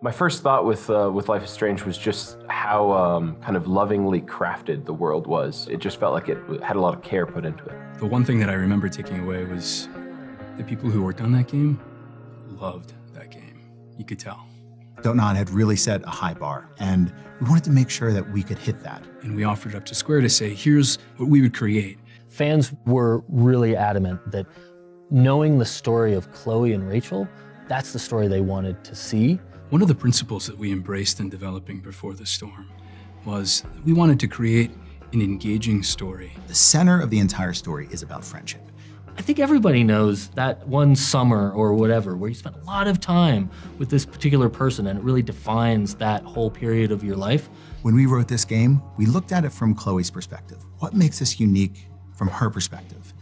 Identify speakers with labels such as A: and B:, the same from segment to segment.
A: My first thought with Life is Strange was just how kind of lovingly crafted the world was. It just felt like it had a lot of care put into it.
B: The one thing that I remember taking away was the people who worked on that game loved that game. You could tell.
C: Don't Nod had really set a high bar, and we wanted to make sure that we could hit that.
B: And we offered it up to Square to say, here's what we would create.
D: Fans were really adamant that knowing the story of Chloe and Rachel, that's the story they wanted to see.
B: One of the principles that we embraced in developing Before the Storm was we wanted to create an engaging story.
C: The center of the entire story is about friendship.
D: I think everybody knows that one summer or whatever where you spent a lot of time with this particular person and it really defines that whole period of your life.
C: When we wrote this game, we looked at it from Chloe's perspective. What makes us unique from her perspective?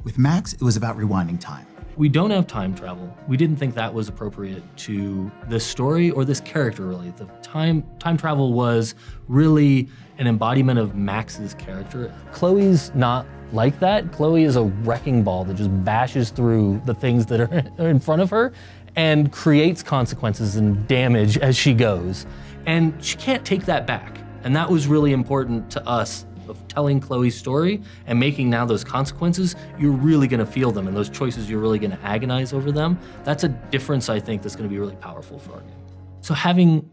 C: With Max, it was about rewinding time.
D: We don't have time travel. We didn't think that was appropriate to this story or this character, really. The time travel was really an embodiment of Max's character. Chloe's not like that. Chloe is a wrecking ball that just bashes through the things that are in front of her and creates consequences and damage as she goes. And she can't take that back. And that was really important to us, of telling Chloe's story and making now those consequences, you're really gonna feel them, and those choices, you're really gonna agonize over them. That's a difference, I think, that's gonna be really powerful for our game. So having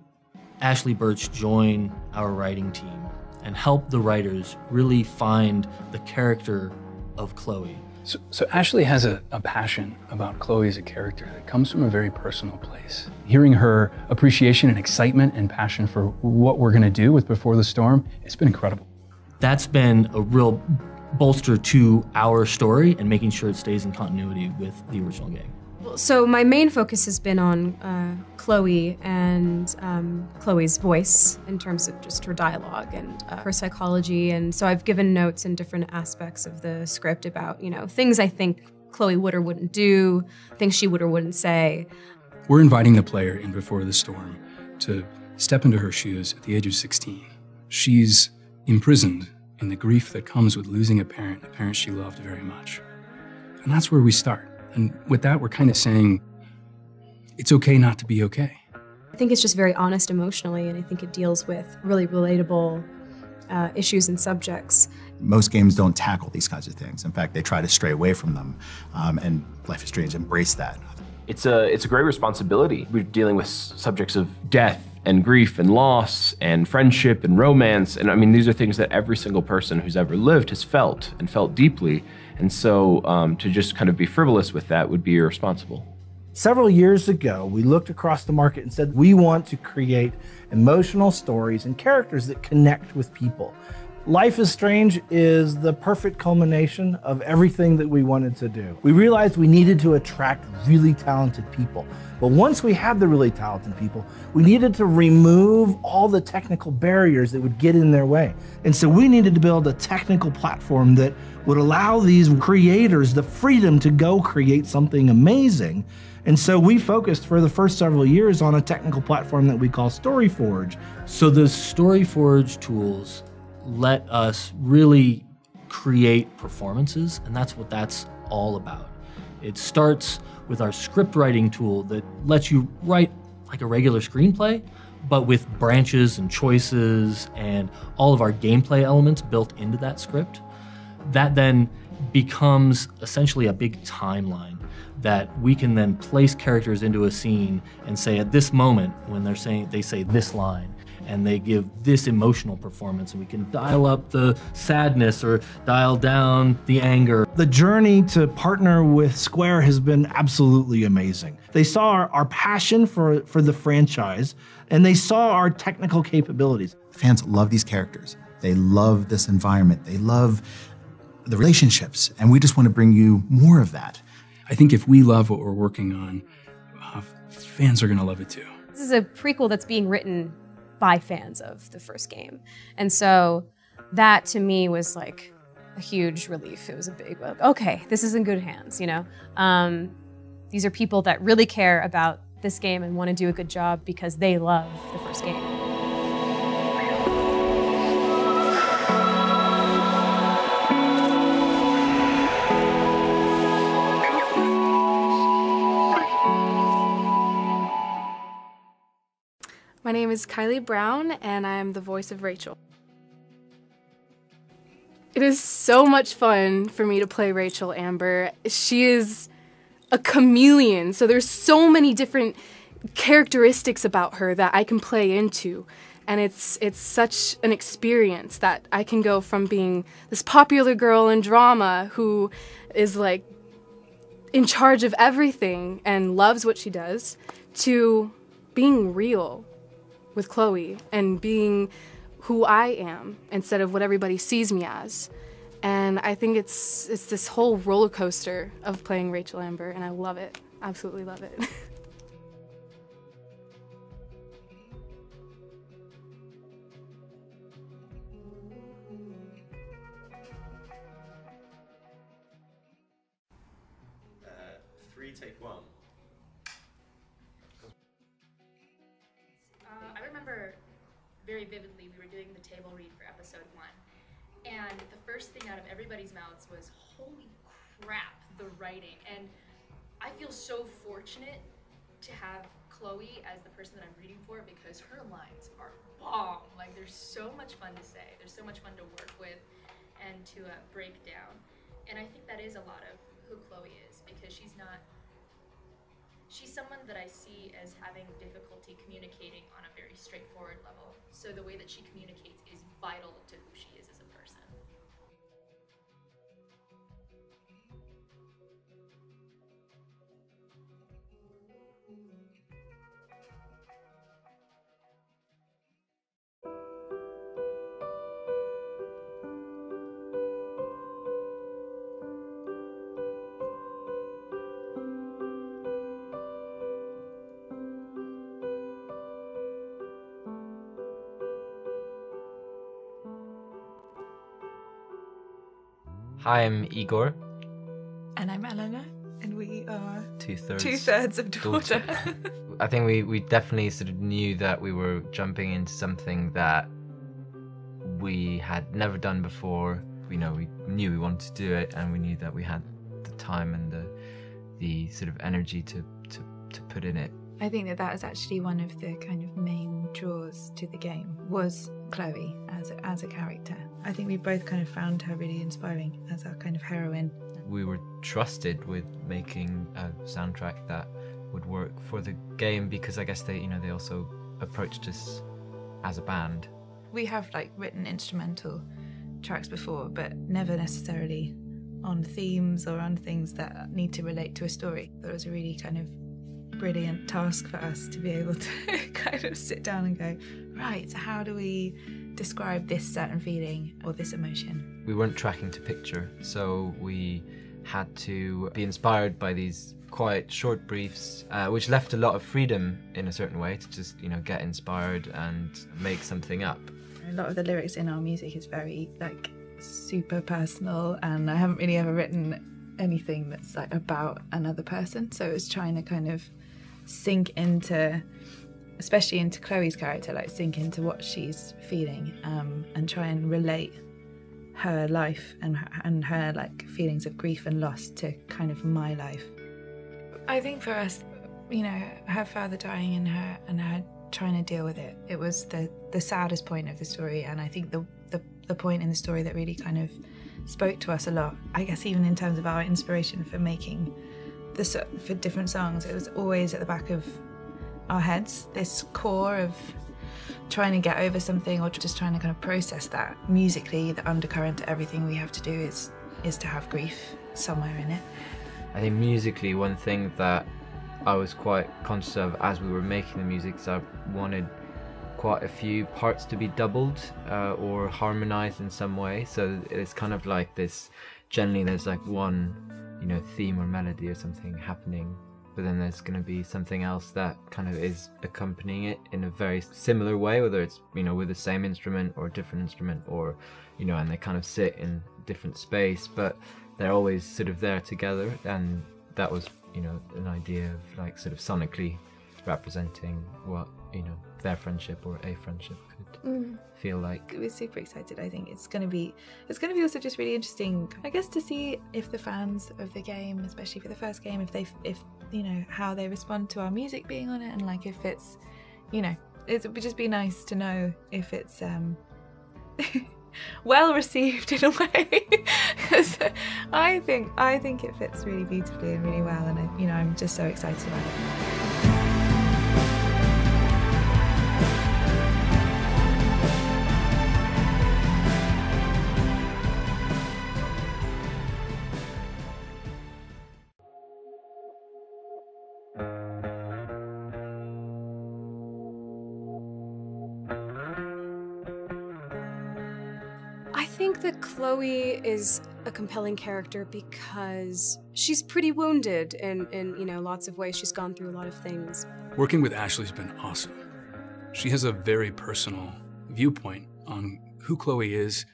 D: Ashly Burch join our writing team and help the writers really find the character of Chloe.
B: So Ashly has a passion about Chloe as a character that comes from a very personal place. Hearing her appreciation and excitement and passion for what we're gonna do with Before the Storm, it's been incredible.
D: That's been a real bolster to our story and making sure it stays in continuity with the original game.
E: So my main focus has been on Chloe and Chloe's voice in terms of just her dialogue and her psychology. And so I've given notes in different aspects of the script about, you know, things I think Chloe would or wouldn't do, things she would or wouldn't say.
B: We're inviting the player in Before the Storm to step into her shoes at the age of 16. She's imprisoned in the grief that comes with losing a parent she loved very much. And that's where we start. And with that, we're kind of saying, it's okay not to be okay.
E: I think it's just very honest emotionally, and I think it deals with really relatable issues and subjects.
C: Most games don't tackle these kinds of things. In fact, they try to stray away from them, and Life is Strange embraced that.
A: It's a great responsibility. We're dealing with subjects of death and grief and loss and friendship and romance. And I mean, these are things that every single person who's ever lived has felt and felt deeply. And so to just kind of be frivolous with that would be irresponsible.
F: Several years ago, we looked across the market and said, we want to create emotional stories and characters that connect with people. Life is Strange is the perfect culmination of everything that we wanted to do. We realized we needed to attract really talented people. But once we had the really talented people, we needed to remove all the technical barriers that would get in their way. And so we needed to build a technical platform that would allow these creators the freedom to go create something amazing. And so we focused for the first several years on a technical platform that we call StoryForge.
D: So the StoryForge tools let us really create performances, and that's what that's all about. It starts with our script writing tool that lets you write like a regular screenplay, but with branches and choices and all of our gameplay elements built into that script. That then becomes essentially a big timeline that we can then place characters into a scene and say at this moment when they say this line, and they give this emotional performance, and we can dial up the sadness or dial down the anger.
F: The journey to partner with Square has been absolutely amazing. They saw our passion for the franchise, and they saw our technical capabilities.
C: Fans love these characters. They love this environment. They love the relationships, and we just want to bring you more of that.
B: I think if we love what we're working on, fans are gonna love it too.
E: This is a prequel that's being written by fans of the first game. And so that to me was like a huge relief. It was a big, okay, this is in good hands, you know? These are people that really care about this game and want to do a good job because they love the first game.
G: My name is Kylie Brown, and I am the voice of Rachel. It is so much fun for me to play Rachel Amber. She is a chameleon, so there's so many different characteristics about her that I can play into. And it's such an experience that I can go from being this popular girl in drama who is like in charge of everything and loves what she does, to being real with Chloe and being who I am instead of what everybody sees me as. And I think it's this whole roller coaster of playing Rachel Amber, and I love it. Absolutely love it.
A: Take one.
H: I remember very vividly we were doing the table read for episode 1, and the first thing out of everybody's mouths was, holy crap, the writing. And I feel so fortunate to have Chloe as the person that I'm reading for, because her lines are bomb. Like, they're so much fun to say, they're so much fun to work with and to break down. And I think that is a lot of who Chloe is, because she's someone that I see as having difficulty communicating on a very straightforward level. So the way that she communicates is vital to who she is as a person.
I: Hi, I'm Igor.
J: And I'm Eleanor, and we are
I: two-thirds
J: of daughter.
I: I think we definitely sort of knew that we were jumping into something that we had never done before. We knew we wanted to do it, and we knew that we had the time and the sort of energy to put in it.
J: I think that was actually one of the kind of main draws to the game, was Chloe as a character. I think we both kind of found her really inspiring as our kind of heroine.
I: We were trusted with making a soundtrack that would work for the game, because I guess they also approached us as a band.
J: We have written instrumental tracks before, but never necessarily on themes or on things that need to relate to a story. That was a really kind of brilliant task for us to be able to kind of sit down and go, right, so how do we describe this certain feeling or this emotion?
I: We weren't tracking to picture, so we had to be inspired by these quite short briefs, which left a lot of freedom in a certain way to just get inspired and make something up.
J: A lot of the lyrics in our music is very super personal, and I haven't really ever written anything that's about another person, so it's trying to kind of sink into, especially into Chloe's character, sink into what she's feeling, and try and relate her life and her feelings of grief and loss to kind of my life. I think for us, her father dying and her trying to deal with it, it was the saddest point of the story, and I think the point in the story that really kind of spoke to us a lot. I guess even in terms of our inspiration for making for different songs, it was always at the back of our heads, this core of trying to get over something or just trying to kind of process that. Musically, the undercurrent to everything we have to do is to have grief somewhere in it.
I: I think musically, one thing that I was quite conscious of as we were making the music is I wanted quite a few parts to be doubled or harmonized in some way. So it's kind of like this, generally there's one theme or melody or something happening, but then there's going to be something else that kind of is accompanying it in a very similar way, whether it's with the same instrument or a different instrument, or and they kind of sit in different space, but they're always sort of there together. And that was an idea of sort of sonically representing what their friendship or a friendship could feel like.
J: We're super excited. I think it's going to be also just really interesting, I guess, to see if the fans of the game, especially for the first game, if how they respond to our music being on it, and if it's it would just be nice to know if it's well received in a way, because I think it fits really beautifully and really well, and I'm just so excited about it.
E: I think that Chloe is a compelling character because she's pretty wounded in lots of ways. She's gone through a lot of things.
B: Working with Ashley's been awesome. She has a very personal viewpoint on who Chloe is,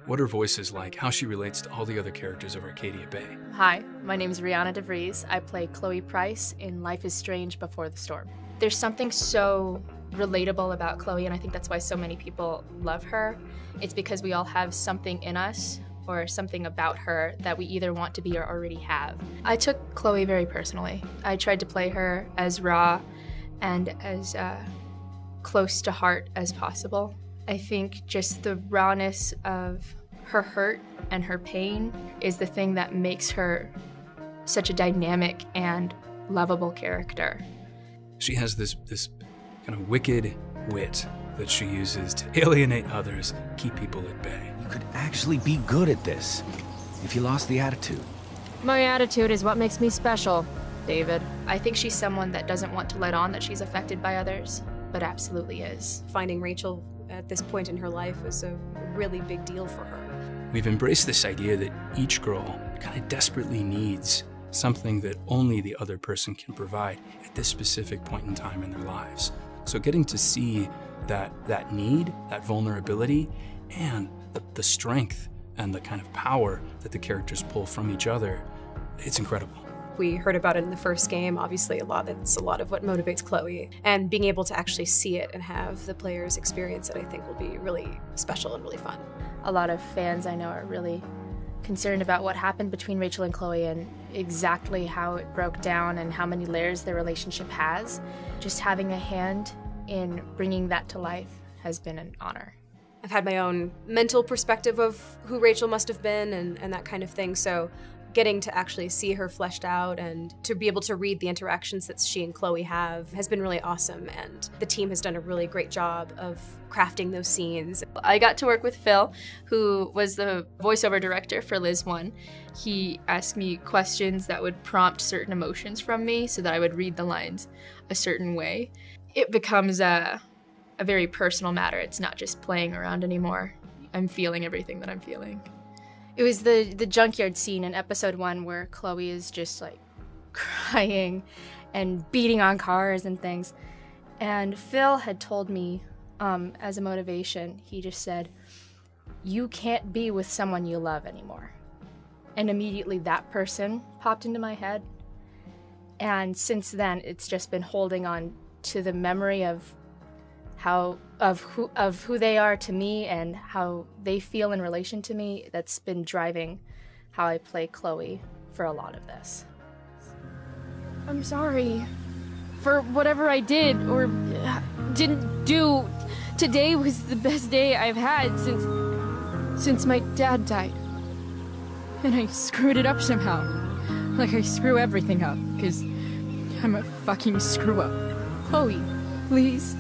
B: what her voice is like, how she relates to all the other characters of Arcadia Bay.
K: Hi, my name is Rihanna DeVries. I play Chloe Price in Life is Strange Before the Storm. There's something so relatable about Chloe, and I think that's why so many people love her. It's because we all have something in us or something about her that we either want to be or already have. I took Chloe very personally. I tried to play her as raw and as close to heart as possible. I think just the rawness of her hurt and her pain is the thing that makes her such a dynamic and lovable character.
B: She has this kind of wicked wit that she uses to alienate others, keep people at bay.
L: You could actually be good at this if you lost the attitude.
K: My attitude is what makes me special, David. I think she's someone that doesn't want to let on that she's affected by others, but absolutely is.
E: Finding Rachel at this point in her life was a really big deal for her.
B: We've embraced this idea that each girl kind of desperately needs something that only the other person can provide at this specific point in time in their lives. So getting to see that need, that vulnerability, and the strength and the kind of power that the characters pull from each other, it's incredible.
E: We heard about it in the first game, obviously that's a lot of what motivates Chloe. And being able to actually see it and have the players experience it, I think will be really special and really fun.
K: A lot of fans I know are really concerned about what happened between Rachel and Chloe and exactly how it broke down and how many layers their relationship has. Just having a hand in bringing that to life has been an honor.
E: I've had my own mental perspective of who Rachel must have been and that kind of thing, so getting to actually see her fleshed out and to be able to read the interactions that she and Chloe have has been really awesome, and the team has done a really great job of crafting those scenes.
K: I got to work with Phil, who was the voiceover director for Liz 1. He asked me questions that would prompt certain emotions from me so that I would read the lines a certain way. It becomes a very personal matter. It's not just playing around anymore. I'm feeling everything that I'm feeling. It was the junkyard scene in episode 1 where Chloe is just like crying and beating on cars and things. And Phil had told me as a motivation, he just said, "You can't be with someone you love anymore." And immediately that person popped into my head. And since then, it's just been holding on to the memory of who they are to me and how they feel in relation to me. That's been driving how I play Chloe for a lot of this. I'm sorry for whatever I did or didn't do. Today was the best day I've had since my dad died. And I screwed it up somehow. Like I screw everything up, because I'm a fucking screw up. Chloe, please.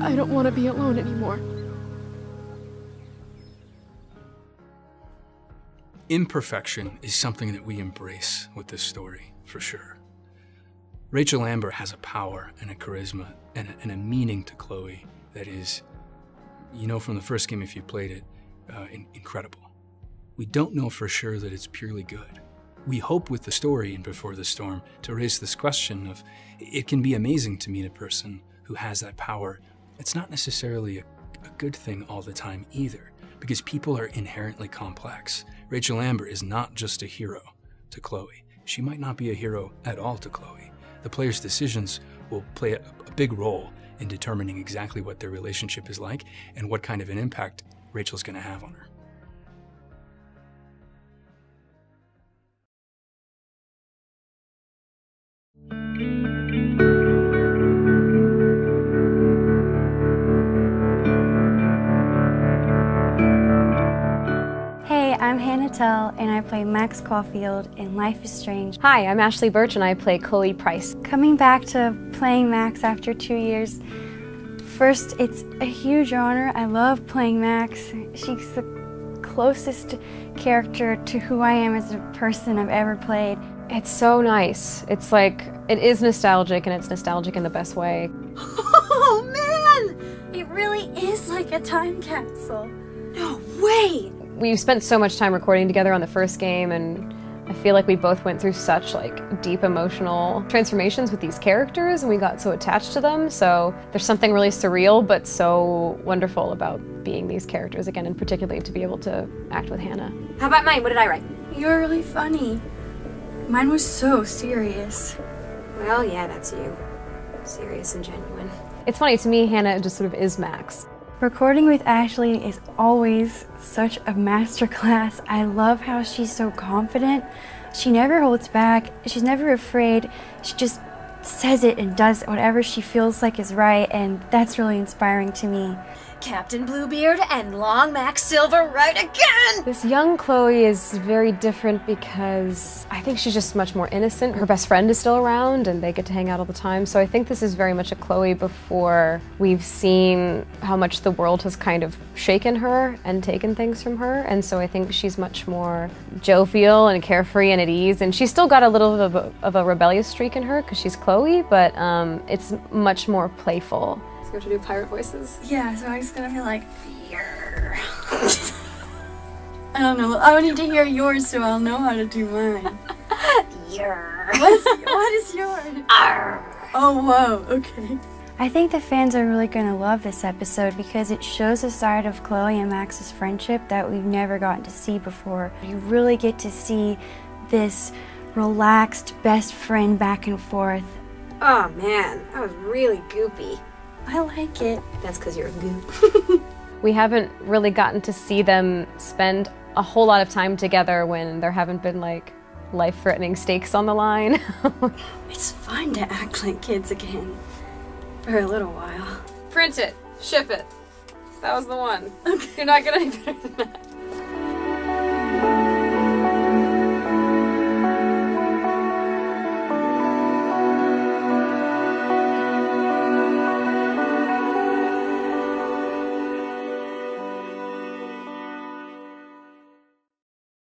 K: I don't want to be alone anymore.
B: Imperfection is something that we embrace with this story, for sure. Rachel Amber has a power and a charisma and a meaning to Chloe that is, from the first game if you played it, incredible. We don't know for sure that it's purely good. We hope with the story in Before the Storm to raise this question of, it can be amazing to meet a person who has that power. It's not necessarily a good thing all the time either, because people are inherently complex. Rachel Amber is not just a hero to Chloe. She might not be a hero at all to Chloe. The player's decisions will play a big role in determining exactly what their relationship is like and what kind of an impact Rachel's going to have on her.
M: Patel, and I play Max Caulfield in Life is Strange.
E: Hi, I'm Ashley Birch, and I play Chloe Price.
M: Coming back to playing Max after 2 years, first, it's a huge honor. I love playing Max. She's the closest character to who I am as a person I've ever played.
E: It's so nice. It's like, it is nostalgic, and it's nostalgic in the best way.
M: Oh man! It really is like a time capsule. No way!
E: We spent so much time recording together on the first game, and I feel like we both went through such like deep emotional transformations with these characters, and we got so attached to them. So there's something really surreal but so wonderful about being these characters again, and particularly to be able to act with Hannah.
M: How about mine? What did I write? You were really funny. Mine was so serious.
E: Well, yeah, that's you. Serious and genuine. It's funny, to me, Hannah just sort of is Max.
M: Recording with Ashley is always such a masterclass. I love how she's so confident. She never holds back. She's never afraid. She just says it and does whatever she feels like is right, and that's really inspiring to me.
N: Captain Bluebeard and Long Max Silver right again!
E: This young Chloe is very different because I think she's just much more innocent. Her best friend is still around and they get to hang out all the time. So I think this is very much a Chloe before we've seen how much the world has kind of shaken her and taken things from her. And so I think she's much more jovial and carefree and at ease. And she's still got a little of a rebellious streak in her because she's Chloe, but it's much more playful. You have to do pirate voices?
M: Yeah, so I'm just gonna be like, Yarr. I don't know. I need to hear yours so I'll know how to do mine.
N: Yarr.
M: What is yours?
N: Arr.
M: Oh, whoa, okay. I think the fans are really gonna love this episode because it shows a side of Chloe and Max's friendship that we've never gotten to see before. You really get to see this relaxed best friend back and forth.
E: Oh man, that was really goopy.
M: I like it.
E: That's because you're a goop. We haven't really gotten to see them spend a whole lot of time together when there haven't been like life-threatening stakes on the line.
M: It's fun to act like kids again. For a little while.
E: Print it. Ship it. That was the one. Okay. You're not gonna any better than that.